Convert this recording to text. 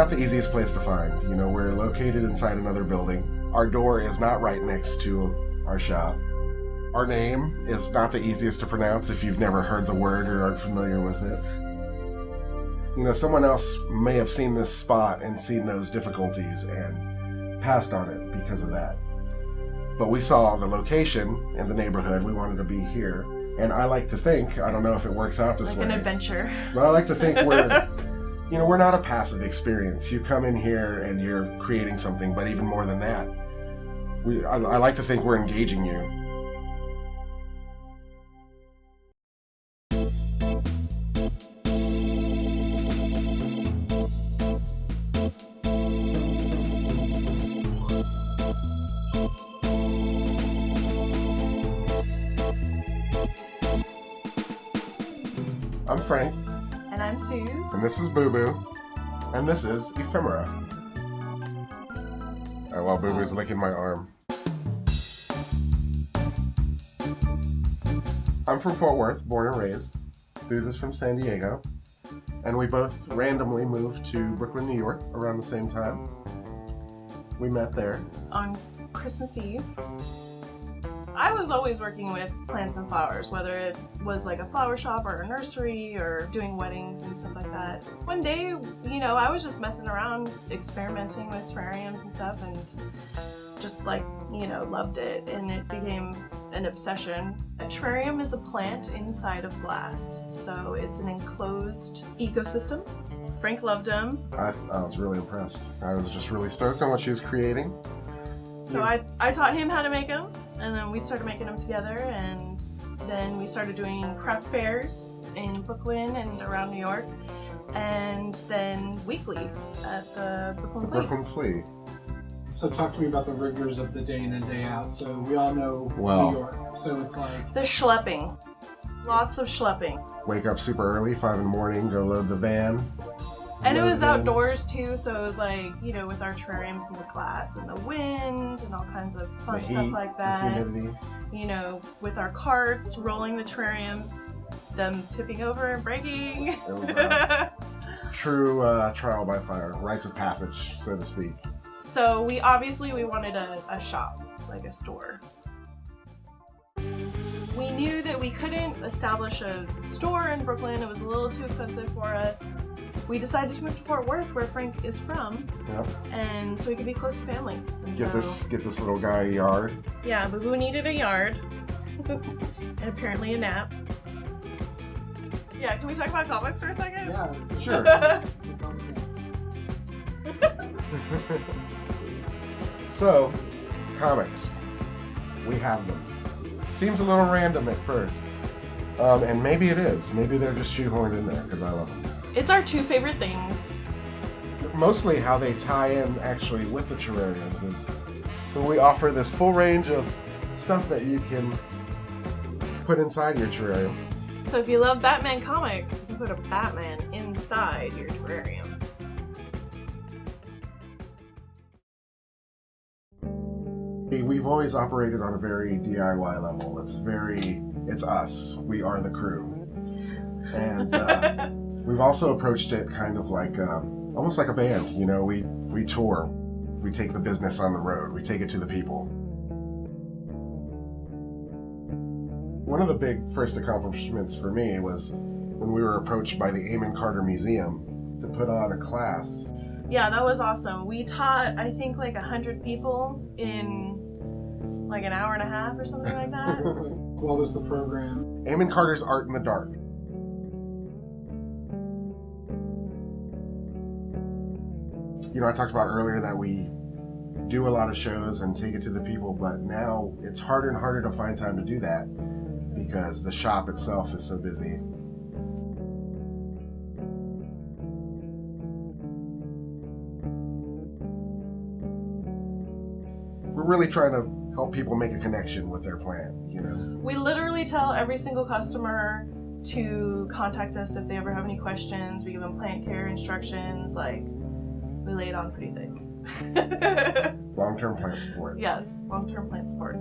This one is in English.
not the easiest place to find. You know, we're located inside another building. Our door is not right next to our shop. Our name is not the easiest to pronounce if you've never heard the word or aren't familiar with it. You know, someone else may have seen this spot and seen those difficulties and passed on it because of that. But we saw the location in the neighborhood. We wanted to be here. And I like to think, I don't know if it works out this way. Like an adventure. But I like to think we're not a passive experience. You come in here and you're creating something, but even more than that, I like to think we're engaging you. I'm Frank. And I'm Suze. And this is Boo Boo. And this is Ephemera. Oh, well, Boo Boo's licking my arm. I'm from Fort Worth, born and raised. Suze is from San Diego. And we both randomly moved to Brooklyn, New York around the same time. We met there. On Christmas Eve. I was always working with plants and flowers, whether it was like a flower shop or a nursery or doing weddings and stuff like that. One day, you know, I was just messing around, experimenting with terrariums and stuff, and just like, you know, loved it, and it became an obsession. A terrarium is a plant inside of glass, so it's an enclosed ecosystem. Frank loved them. I was really impressed. I was just really stoked on what she was creating. So I taught him how to make them, and then we started making them together, and then we started doing craft fairs in Brooklyn and around New York, and then weekly at the Brooklyn Flea. So talk to me about the rigors of the day in and day out. So we all know New York, so it's like... The schlepping. Lots of schlepping. Wake up super early, 5 in the morning, go load the van. And it was outdoors too, so it was like, you know, with our terrariums in the glass and the wind and all kinds of fun stuff like that. The humidity. You know, with our carts, rolling the terrariums, them tipping over and breaking. It was a true trial by fire, rites of passage, so to speak. So we wanted a shop, like a store. We knew that we couldn't establish a store in Brooklyn. It was a little too expensive for us. We decided to move to Fort Worth, where Frank is from, and so we could be close to family. And get this little guy a yard. Yeah, Boo Boo needed a yard, and apparently a nap. Yeah, can we talk about comics for a second? Yeah, sure. So, comics. We have them. Seems a little random at first. And maybe it is. Maybe they're just shoehorned in there because I love them. It's our two favorite things. Mostly how they tie in actually with the terrariums is when we offer this full range of stuff that you can put inside your terrarium. So if you love Batman comics, you can put a Batman inside your terrarium. We've always operated on a very DIY level. It's us. We are the crew. And we've also approached it kind of like, almost like a band. You know, we tour. We take the business on the road. We take it to the people. One of the big first accomplishments for me was when we were approached by the Amon Carter Museum to put on a class. Yeah, that was awesome. We taught, I think, like 100 people in like an hour and a half or something like that. What was the program? Amon Carter's Art in the Dark. You know, I talked about earlier that we do a lot of shows and take it to the people, but now it's harder and harder to find time to do that because the shop itself is so busy. We're really trying to help people make a connection with their plant, you know. We literally tell every single customer to contact us if they ever have any questions. We give them plant care instructions, like we lay it on pretty thick. Long-term plant support. Yes, long-term plant support.